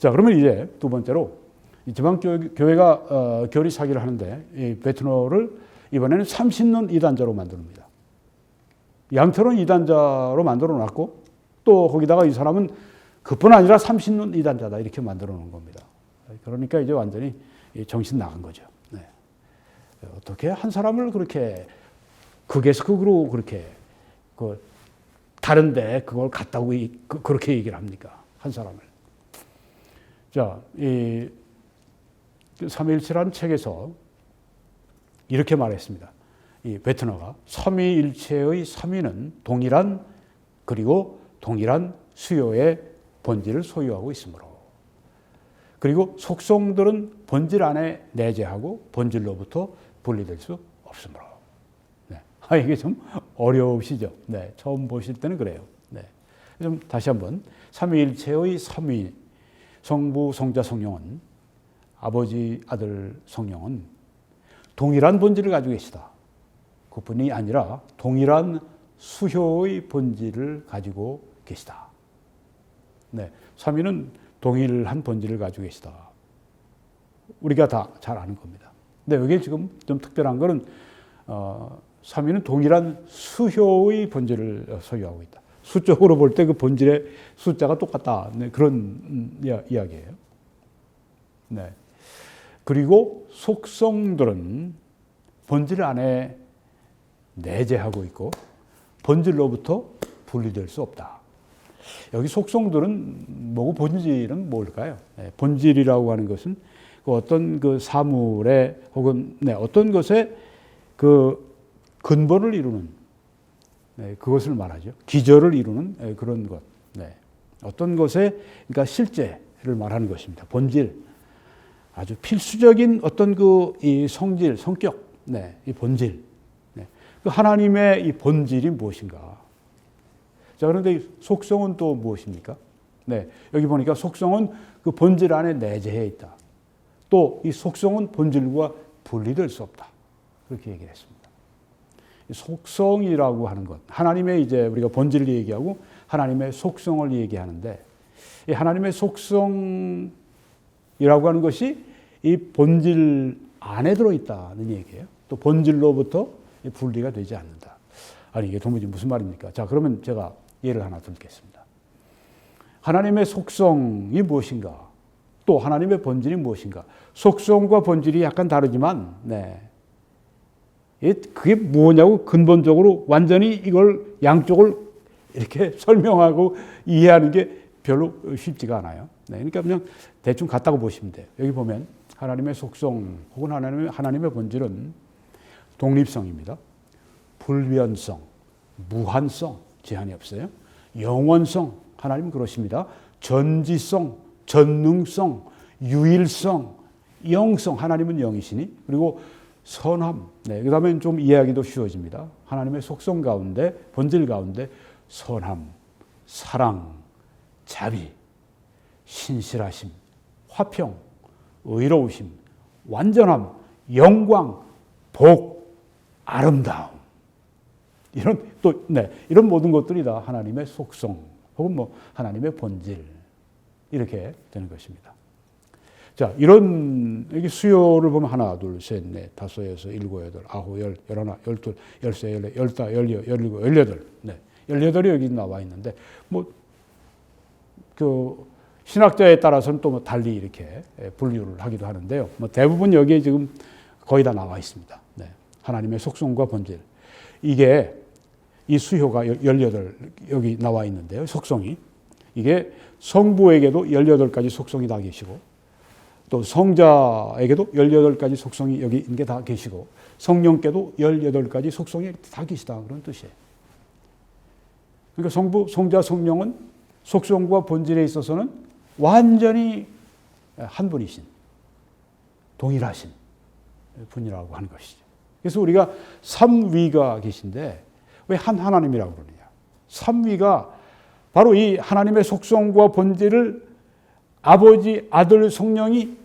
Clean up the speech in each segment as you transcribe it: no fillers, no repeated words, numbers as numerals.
자, 그러면 이제 두 번째로 이 지방교회가 교리 사기를 하는데 이 베트노를 이번에는 삼신론 이단자로 만듭니다. 양철은 이단자로 만들어 놨고 또 거기다가 이 사람은 그뿐 아니라 삼신론 이단자다 이렇게 만들어 놓은 겁니다. 그러니까 이제 완전히 정신 나간 거죠. 네. 어떻게 한 사람을 그렇게 극에서 극으로 그렇게 다른데 그걸 같다고 그렇게 얘기를 합니까? 한 사람을. 자, 이 삼위일체라는 책에서 이렇게 말했습니다. 이 베트너가 삼위일체의 삼위는 동일한 그리고 동일한 수요의 본질을 소유하고 있으므로 그리고 속성들은 본질 안에 내재하고 본질로부터 분리될 수 없으므로. 네. 이게 좀 어려우시죠? 네. 처음 보실 때는 그래요. 네. 좀 다시 한번 삼위일체의 삼위 성부, 성자, 성령은 아버지, 아들, 성령은 동일한 본질을 가지고 계시다. 그뿐이 아니라 동일한 수효의 본질을 가지고 계시다. 네, 삼위는 동일한 본질을 가지고 계시다. 우리가 다 잘 아는 겁니다. 근데 여기 지금 좀 특별한 거는 삼위는 동일한 수효의 본질을 소유하고 있다. 수적으로 볼 때 그 본질의 숫자가 똑같다. 네, 그런 이야기예요. 네. 그리고 속성들은 본질 안에 내재하고 있고 본질로부터 분리될 수 없다. 여기 속성들은 뭐고 본질은 뭘까요? 네, 본질이라고 하는 것은 그 어떤 그 사물의 혹은 어떤 것의 그 근본을 이루는 그것을 말하죠. 기저를 이루는 그런 것. 네. 어떤 것의 그러니까 실제를 말하는 것입니다. 본질. 아주 필수적인 어떤 이 성질, 성격, 이 본질. 그 하나님의 이 본질이 무엇인가? 자, 그런데 이 속성은 또 무엇입니까? 네. 여기 보니까 속성은 그 본질 안에 내재해 있다. 또 이 속성은 본질과 분리될 수 없다. 그렇게 얘기를 했습니다. 속성이라고 하는 것, 하나님의 이제 우리가 본질을 얘기하고 하나님의 속성을 얘기하는데 이 하나님의 속성이라고 하는 것이 이 본질 안에 들어있다는 얘기예요. 또 본질로부터 분리가 되지 않는다. 아니 이게 도무지 무슨 말입니까? 자, 그러면 제가 예를 하나 들겠습니다. 하나님의 속성이 무엇인가? 또 하나님의 본질이 무엇인가? 속성과 본질이 약간 다르지만 그게 뭐냐고 근본적으로 완전히 이걸 양쪽을 이렇게 설명하고 이해하는 게 별로 쉽지가 않아요. 그러니까 그냥 대충 같다고 보시면 돼요. 여기 보면 하나님의 속성 혹은 하나님의 본질은 독립성입니다. 불변성, 무한성, 제한이 없어요. 영원성, 하나님은 그러십니다. 전지성, 전능성, 유일성, 영성, 하나님은 영이시니 그리고 선함. 그 다음에 좀 이해하기도 쉬워집니다. 하나님의 속성 가운데, 본질 가운데 선함, 사랑, 자비, 신실하심, 화평, 의로우심, 완전함, 영광, 복, 아름다움. 이런 모든 것들이 다 하나님의 속성 혹은 하나님의 본질. 이렇게 되는 것입니다. 자, 이런, 여기 수요를 보면 하나, 둘, 셋, 넷, 다섯, 여섯, 일곱, 여덟, 아홉, 열, 열하나, 열둘, 열세, 열네, 열다, 열여, 열일곱, 열여덟. 18이 여기 나와 있는데, 신학자에 따라서는 또 달리 이렇게 분류를 하기도 하는데요. 대부분 여기에 지금 거의 다 나와 있습니다. 하나님의 속성과 본질. 이게, 이 수효가 18 여기 나와 있는데요. 속성이. 이게 성부에게도 18가지 속성이 다 계시고, 또 성자에게도 18가지 속성이 여기 있는 게 다 계시고, 성령께도 18가지 속성이 다 계시다. 그런 뜻이에요. 그러니까 성부, 성자, 성령은 속성과 본질에 있어서는 완전히 한 분이신, 동일하신 분이라고 하는 것이죠. 그래서 우리가 삼위가 계신데 왜 한 하나님이라고 그러느냐. 삼위가 바로 이 하나님의 속성과 본질을 아버지, 아들, 성령이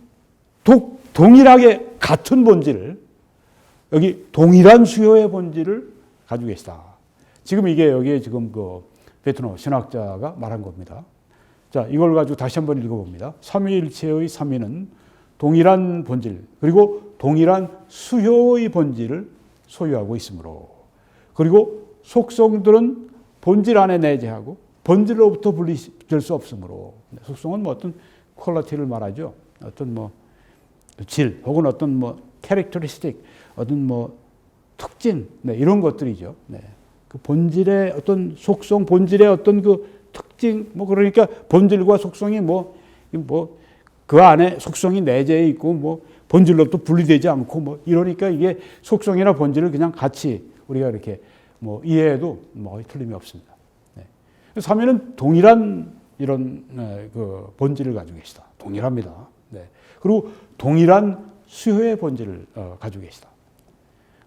동일하게 같은 본질을 여기 동일한 수요의 본질을 가지고 계시다. 지금 이게 여기에 지금 베트노 신학자가 말한 겁니다. 자, 이걸 가지고 다시 한번 읽어봅니다. 삼위일체의 삼위는 동일한 본질, 그리고 동일한 수효의 본질을 소유하고 있으므로, 그리고 속성들은 본질 안에 내재하고 본질로부터 분리될 수 없으므로, 속성은 뭐 어떤 퀄리티를 말하죠. 어떤 뭐 질 혹은 어떤 뭐 캐릭터리스틱, 어떤 뭐 특징, 네, 이런 것들이죠. 네. 그 본질의 어떤 속성, 본질의 어떤 그 특징, 뭐 그러니까 본질과 속성이 그 안에 속성이 내재해 있고 뭐 본질로부터 분리되지 않고 뭐 이러니까 이게 속성이나 본질을 그냥 같이 우리가 이렇게 뭐 이해해도 뭐 틀림이 없습니다. 네. 삼위는 동일한 이런 그 본질을 가지고 계시다. 동일합니다. 네. 그리고 동일한 수효의 본질을 가지고 계시다.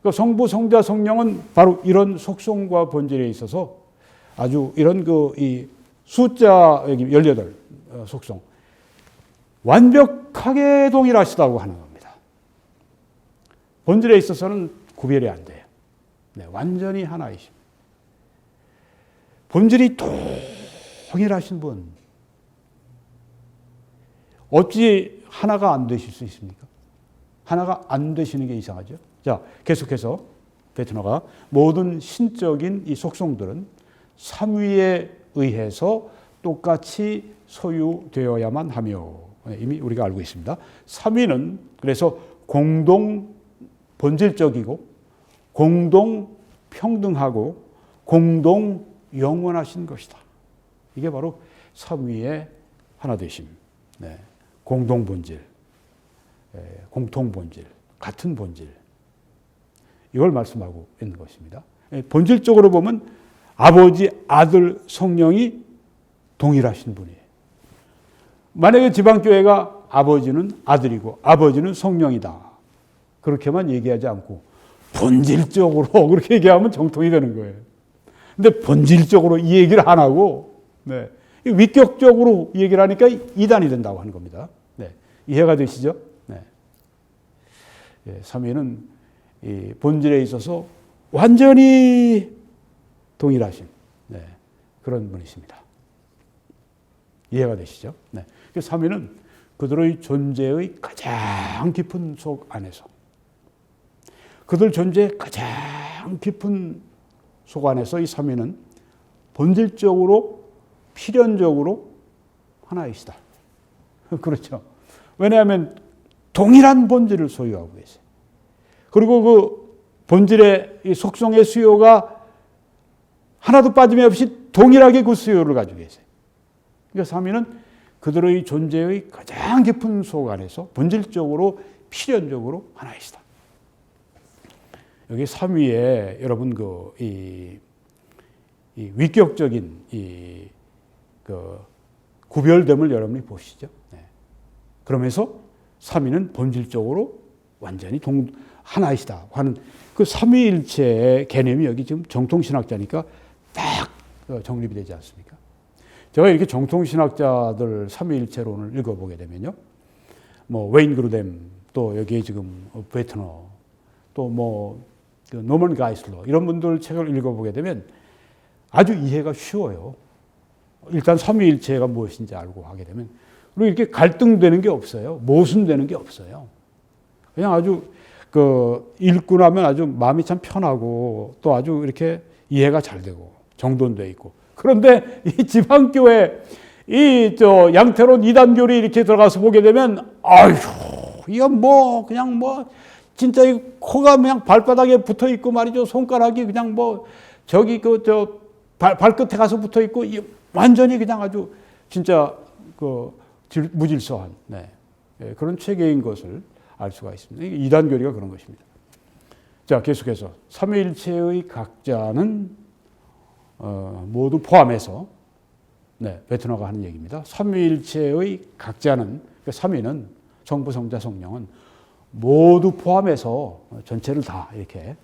그러니까 성부, 성자, 성령은 바로 이런 속성과 본질에 있어서 아주 이런 이 숫자 여기 18 속성 완벽하게 동일하시다고 하는 겁니다. 본질에 있어서는 구별이 안 돼요. 네, 완전히 하나이십니다. 본질이 동일하신 분, 어찌 하나가 안 되실 수 있습니까? 하나가 안 되시는 게 이상하죠. 자, 계속해서 베트너가 모든 신적인 이 속성들은 삼위에 의해서 똑같이 소유되어야만 하며, 이미 우리가 알고 있습니다. 삼위는 그래서 공동 본질적이고 공동 평등하고 공동 영원하신 것이다. 이게 바로 삼위의 하나되심. 네. 공동 본질, 공통 본질, 같은 본질. 이걸 말씀하고 있는 것입니다. 본질적으로 보면 아버지, 아들, 성령이 동일하신 분이에요. 만약에 지방교회가 아버지는 아들이고 아버지는 성령이다, 그렇게만 얘기하지 않고 본질적으로 그렇게 얘기하면 정통이 되는 거예요. 근데 본질적으로 이 얘기를 안 하고, 네, 위격적으로 이 얘기를 하니까 이단이 된다고 하는 겁니다. 네, 이해가 되시죠? 네. 삼위는 이 본질에 있어서 완전히 동일하신, 네, 그런 분이십니다. 이해가 되시죠? 네. 삼위는 그들의 존재의 가장 깊은 속 안에서, 그들 존재의 가장 깊은 속 안에서 이 삼위는 본질적으로 필연적으로 하나이시다. 그렇죠. 왜냐하면 동일한 본질을 소유하고 계세요. 그리고 그 본질의 이 속성의 수요가 하나도 빠짐없이 동일하게 그 수요를 가지고 계세요. 그러니까 삼위는 그들의 존재의 가장 깊은 속 안에서 본질적으로 필연적으로 하나이시다. 여기 삼위에 여러분 이 위격적인 그 구별됨을 여러분이 보시죠. 네. 그러면서 삼위는 본질적으로 완전히 하나이시다 하는 그 삼위일체의 개념이 여기 지금 정통신학자니까 딱 정립이 되지 않습니까? 제가 이렇게 정통신학자들 삼위일체론을 읽어보게 되면요, 뭐 웨인 그루뎀, 또 여기에 지금 베트너, 또 노먼 가이슬러, 이런 분들 책을 읽어보게 되면 아주 이해가 쉬워요. 일단 삼위일체가 무엇인지 알고 하게 되면, 그리고 이렇게 갈등되는 게 없어요. 모순되는 게 없어요. 그냥 아주 읽고 나면 아주 마음이 참 편하고 또 아주 이렇게 이해가 잘 되고 정돈돼 있고. 그런데 이 지방교회 양태론 이단교리 이렇게 들어가서 보게 되면, 아휴, 이건 그냥 진짜 이 코가 그냥 발바닥에 붙어 있고 말이죠. 손가락이 그냥 발끝에 가서 붙어 있고, 완전히 그냥 아주 진짜 무질서한, 네, 그런 체계인 것을 알 수가 있습니다. 이단교리가 그런 것입니다. 자, 계속해서 삼위일체의 각자는 모두 포함해서, 네, 베트너가 하는 얘기입니다. 삼위일체의 각자는, 그러니까 삼위는 성부, 성자, 성령은 모두 포함해서 전체를 다 이렇게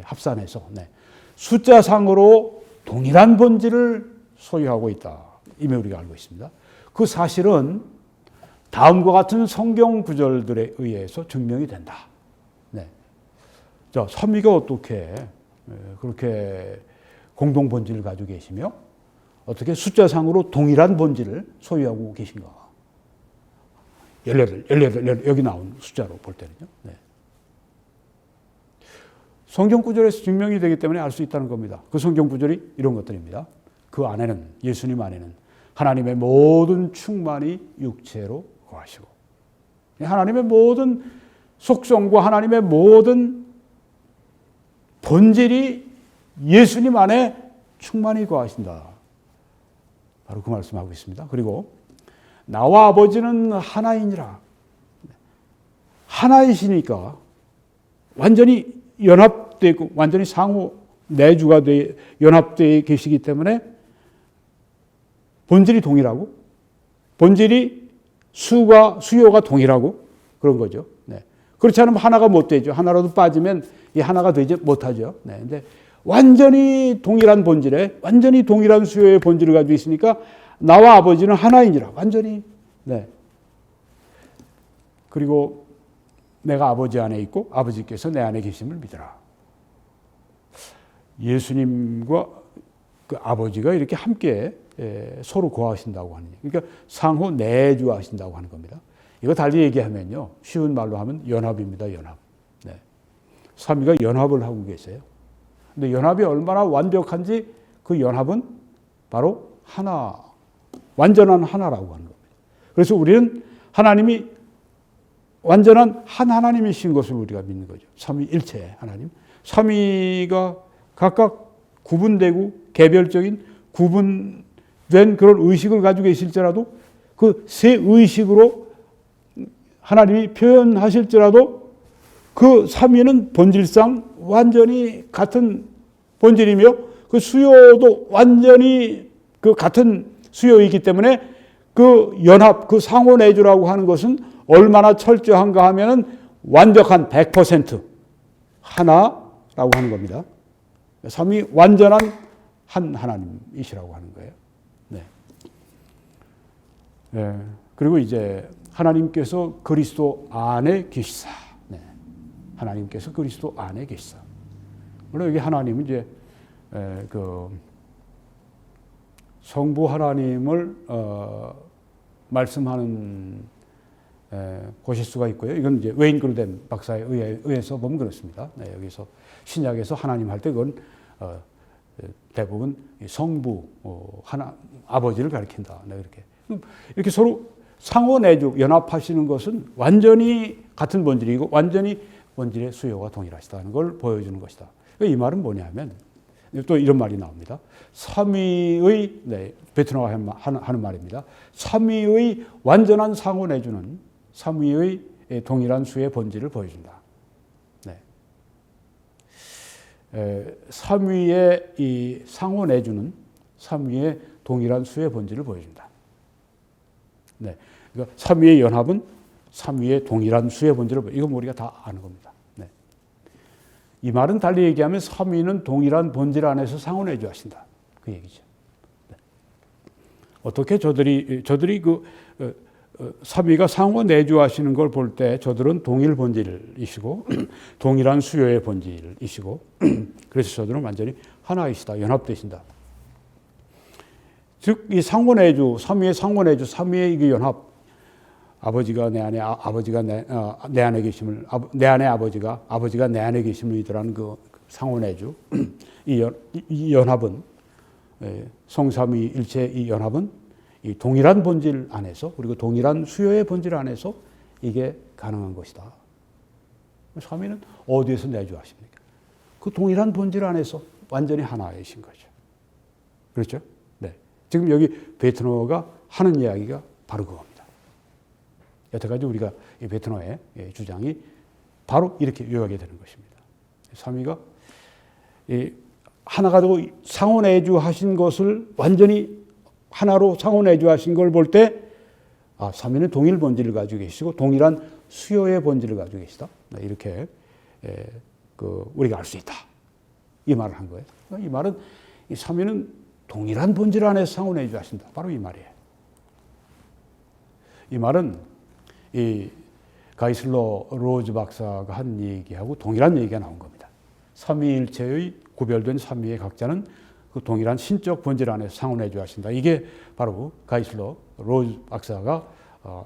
합산해서, 네, 숫자상으로 동일한 본질을 소유하고 있다. 이미 우리가 알고 있습니다. 그 사실은 다음과 같은 성경 구절들에 의해서 증명이 된다. 네. 자, 삼위가 어떻게 그렇게 공동 본질을 가지고 계시며 어떻게 숫자상으로 동일한 본질을 소유하고 계신가? 18 여기 나온 숫자로 볼 때는요. 네. 성경 구절에서 증명이 되기 때문에 알 수 있다는 겁니다. 그 성경 구절이 이런 것들입니다. 그 안에는, 예수님 안에는 하나님의 모든 충만이 육체로 거하시고, 하나님의 모든 속성과 하나님의 모든 본질이 예수님 안에 충만히 거하신다. 바로 그 말씀하고 있습니다. 그리고 나와 아버지는 하나이니라. 하나이시니까 완전히 연합되어 있고 완전히 상호 내주가 연합되어 계시기 때문에 본질이 동일하고 본질이 수요가 동일하고 그런 거죠. 네. 그렇지 않으면 하나가 못 되죠. 하나라도 빠지면 이 하나가 되지 못하죠. 네. 근데 완전히 동일한 본질에 완전히 동일한 수요의 본질을 가지고 있으니까 나와 아버지는 하나이니라. 완전히. 네. 그리고 내가 아버지 안에 있고 아버지께서 내 안에 계심을 믿어라. 예수님과 그 아버지가 이렇게 함께 서로 거하신다고 하는, 그러니까 상호 내주하신다고 하는 겁니다. 이거 달리 얘기하면요, 쉬운 말로 하면 연합입니다. 연합. 네. 삼위가 연합을 하고 계세요. 근데 연합이 얼마나 완벽한지 그 연합은 바로 하나, 완전한 하나라고 하는 겁니다. 그래서 우리는 하나님이 완전한 한 하나님이신 것을 우리가 믿는 거죠. 삼위일체 하나님. 삼위가 각각 구분되고 개별적인 구분된 그런 의식을 가지고 계실지라도 그 세 의식으로 하나님이 표현하실지라도 그 삼위는 본질상 완전히 같은 본질이며 그 수요도 완전히 그 같은 수요이기 때문에 그 연합, 그 상호내주라고 하는 것은 얼마나 철저한가 하면은 완벽한 100% 하나라고 하는 겁니다. 삼위 완전한 한 하나님이시라고 하는 거예요. 네. 네. 그리고 이제 하나님께서 그리스도 안에 계시사. 네. 하나님께서 그리스도 안에 계시사. 물론 여기 하나님은 이제 그 성부 하나님을 말씀하는 보실 수가 있고요. 이건 이제 웨인 그루덴 박사에 의해서 보면 그렇습니다. 네, 여기서 신약에서 하나님 할 때 그건 대부분 성부 아버지를 가리킨다. 네, 이렇게 서로 상호 내주 연합하시는 것은 완전히 같은 본질이고 완전히 본질의 수요가 동일하시다는 걸 보여주는 것이다. 이 말은 뭐냐면 또 이런 말이 나옵니다. 삼위의 베트남어가 하는 말입니다. 삼위의 완전한 상호 내주는 삼위의 동일한 수의 본질을 보여준다. 네. 삼위의 이 상호 내주는 삼위의 동일한 수의 본질을 보여준다. 네. 그러니까 삼위의 연합은 삼위의 동일한 수의 본질을 보여준다. 이건 우리가 다 아는 겁니다. 네. 이 말은 달리 얘기하면 삼위는 동일한 본질 안에서 상호 내주하신다. 그 얘기죠. 네. 어떻게 저들이 그 삼위가 상호 내주하시는 걸 볼 때 저들은 동일 본질이시고 동일한 수요의 본질이시고 그래서 저들은 완전히 하나이시다. 연합되신다. 즉 이 상호 내주, 삼위의 상호 내주, 삼위의 이 연합, 아버지가 내 안에 아버지가 내 안에 계심을 내 안에 아버지가 내 안에 계심을 이더라는 그 상호 내주 이 연합은 성삼위일체 이 연합은 이 동일한 본질 안에서 그리고 동일한 수요의 본질 안에서 이게 가능한 것이다. 삼위는 어디에서 내주하십니까? 그 동일한 본질 안에서 완전히 하나이신 거죠. 그렇죠? 네. 지금 여기 베트너가 하는 이야기가 바로 그겁니다. 여태까지 우리가 이 베트너의 주장이 바로 이렇게 요약이 되는 것입니다. 삼위가 하나가 되고 상호 내주하신 것을 완전히 하나로 상호 내주하신 걸 볼 때 삼위는 동일 본질을 가지고 계시고 동일한 수요의 본질을 가지고 계시다. 이렇게 우리가 알 수 있다. 이 말을 한 거예요. 이 말은 이 삼위는 동일한 본질 안에서 상호 내주하신다. 바로 이 말이에요. 이 말은 이 가이슬러 로즈 박사가 한 얘기하고 동일한 얘기가 나온 겁니다. 삼위일체의 구별된 삼위의 각자는 그 동일한 신적 본질 안에서 상호내주하신다. 이게 바로 가이슬러 로즈 박사가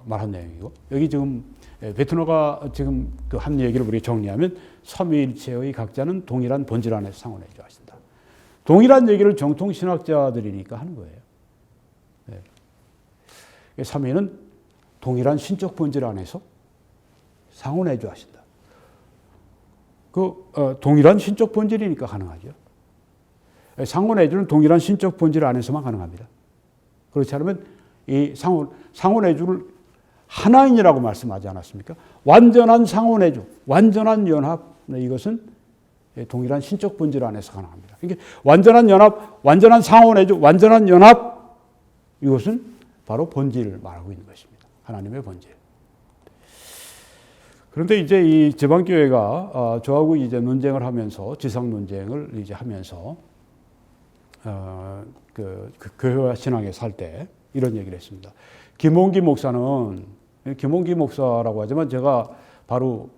말한 내용이고, 여기 지금 베트너가 지금 그 한 얘기를 우리 정리하면 삼위일체의 각자는 동일한 본질 안에서 상호내주하신다. 동일한 얘기를 정통신학자들이니까 하는 거예요. 네. 삼위는 동일한 신적 본질 안에서 상호내주하신다. 동일한 신적 본질이니까 가능하죠. 상호내주는 동일한 신적 본질 안에서만 가능합니다. 그렇지 않으면 이 상호내주를 하나인이라고 말씀하지 않았습니까? 완전한 상호내주, 완전한 연합, 이것은 동일한 신적 본질 안에서 가능합니다. 그러니까 완전한 연합, 완전한 상호내주, 완전한 연합, 이것은 바로 본질을 말하고 있는 것입니다. 하나님의 본질. 그런데 이제 이 지방교회가 저하고 이제 논쟁을 하면서, 지상 논쟁을 이제 하면서 그 교회와 신앙에 살 때 이런 얘기를 했습니다. 김홍기 목사는, 김홍기 목사라고 하지만 제가 바로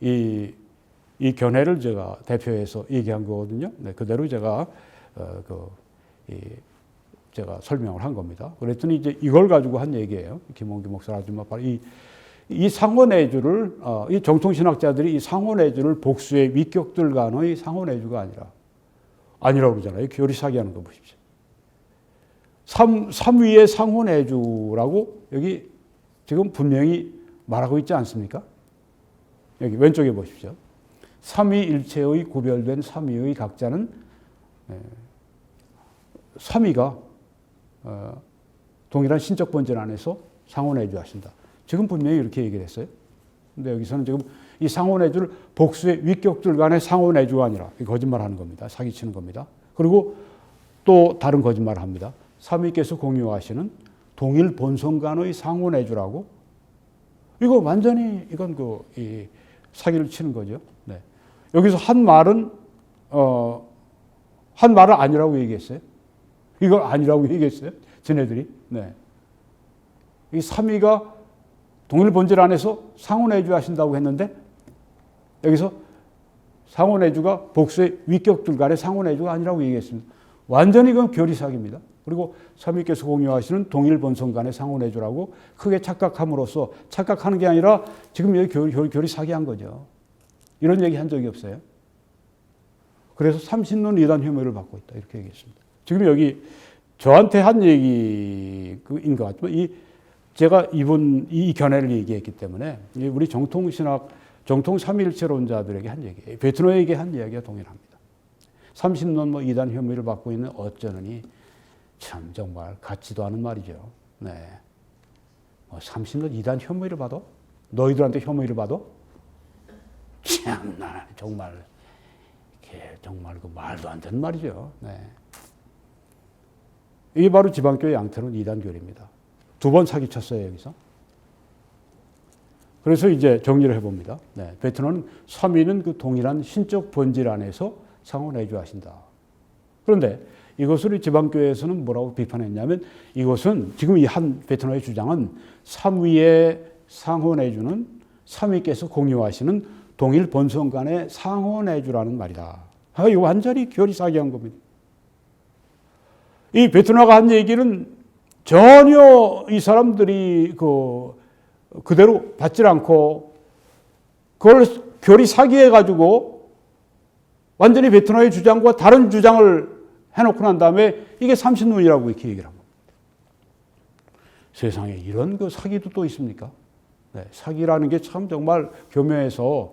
이 견해를 제가 대표해서 얘기한 거거든요. 네, 그대로 제가 제가 설명을 한 겁니다. 그랬더니 이제 이걸 가지고 한 얘기예요. 김홍기 목사라지만 바로 이 상호내주를 이 정통신학자들이 이 상호내주를 복수의 위격들 간의 상호내주가 아니라고 그러잖아요. 교리 사기하는 거 보십시오. 삼위의 상호내주라고 여기 지금 분명히 말하고 있지 않습니까? 여기 왼쪽에 보십시오. 삼위일체의 구별된 삼위의 각자는 삼위가 동일한 신적 본질 안에서 상호내주하신다. 지금 분명히 이렇게 얘기를 했어요. 근데 여기서는 지금 이 상호내주를 복수의 위격들 간의 상호내주가 아니라 거짓말하는 겁니다. 사기치는 겁니다. 그리고 또 다른 거짓말을 합니다. 삼위께서 공유하시는 동일 본성 간의 상호내주라고. 이거 완전히 이건 이 사기를 치는 거죠. 네. 여기서 한 말은 아니라고 얘기했어요. 이걸 아니라고 얘기했어요. 쟤네들이. 네. 이 삼위가 동일 본질 안에서 상호내주 하신다고 했는데 여기서 상호내주가 복수의 위격들 간의 상호내주가 아니라고 얘기했습니다. 완전히 그건 교리사기입니다. 그리고 삼위께서 공유하시는 동일 본성 간의 상호내주라고 크게 착각함으로써, 착각하는 게 아니라 지금 여기 교리사기한 거죠. 이런 얘기 한 적이 없어요. 그래서 삼신론 이단 혐의를 받고 있다. 이렇게 얘기했습니다. 지금 여기 저한테 한 얘기인 것 같지만 제가 이 견해를 얘기했기 때문에 우리 정통신학, 정통 삼위일체론자들에게 한 얘기예요. 베트너에게 한 이야기가 동일합니다. 삼신론 이단 혐의를 받고 있는 어쩌느니 참 정말 같지도 않은 말이죠. 네. 삼신론 이단 혐의를 받아? 너희들한테 혐의를 받아? 참나 정말 그 말도 안 되는 말이죠. 네. 이게 바로 지방교회 양태론 이단교리입니다. 2번 사기쳤어요, 여기서. 그래서 이제 정리를 해봅니다. 네, 베트너는 삼위는 그 동일한 신적 본질 안에서 상호내주하신다. 그런데 이것을 지방교회에서는 뭐라고 비판했냐면, 이것은 지금 이 한 베트너의 주장은 삼위의 상호내주는 삼위께서 공유하시는 동일 본성 간의 상호내주라는 말이다. 이거 완전히 교리사기한 겁니다. 이 베트너가 한 얘기는 전혀 이 사람들이 그대로 받질 않고 그걸 교리 사기해가지고 완전히 베트너의 주장과 다른 주장을 해놓고 난 다음에 이게 삼신론이라고 이렇게 얘기를 합니다. 세상에 이런 사기도 또 있습니까? 네, 사기라는 게 참 정말 교묘해서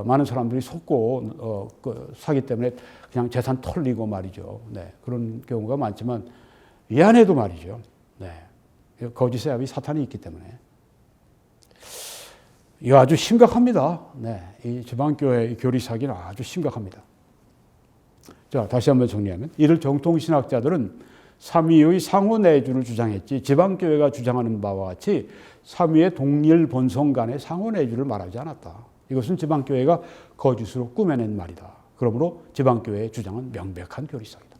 많은 사람들이 속고 사기 때문에 그냥 재산 털리고 말이죠. 네, 그런 경우가 많지만 이 안에도 말이죠. 네, 거짓의 압이 사탄이 있기 때문에 이거 아주 심각합니다. 네, 이 지방교회 교리 사기는 아주 심각합니다. 자, 다시 한번 정리하면 이들 정통신학자들은 삼위의 상호내주를 주장했지 지방교회가 주장하는 바와 같이 삼위의 동일 본성 간의 상호내주를 말하지 않았다. 이것은 지방교회가 거짓으로 꾸며낸 말이다. 그러므로 지방교회의 주장은 명백한 교리사기다.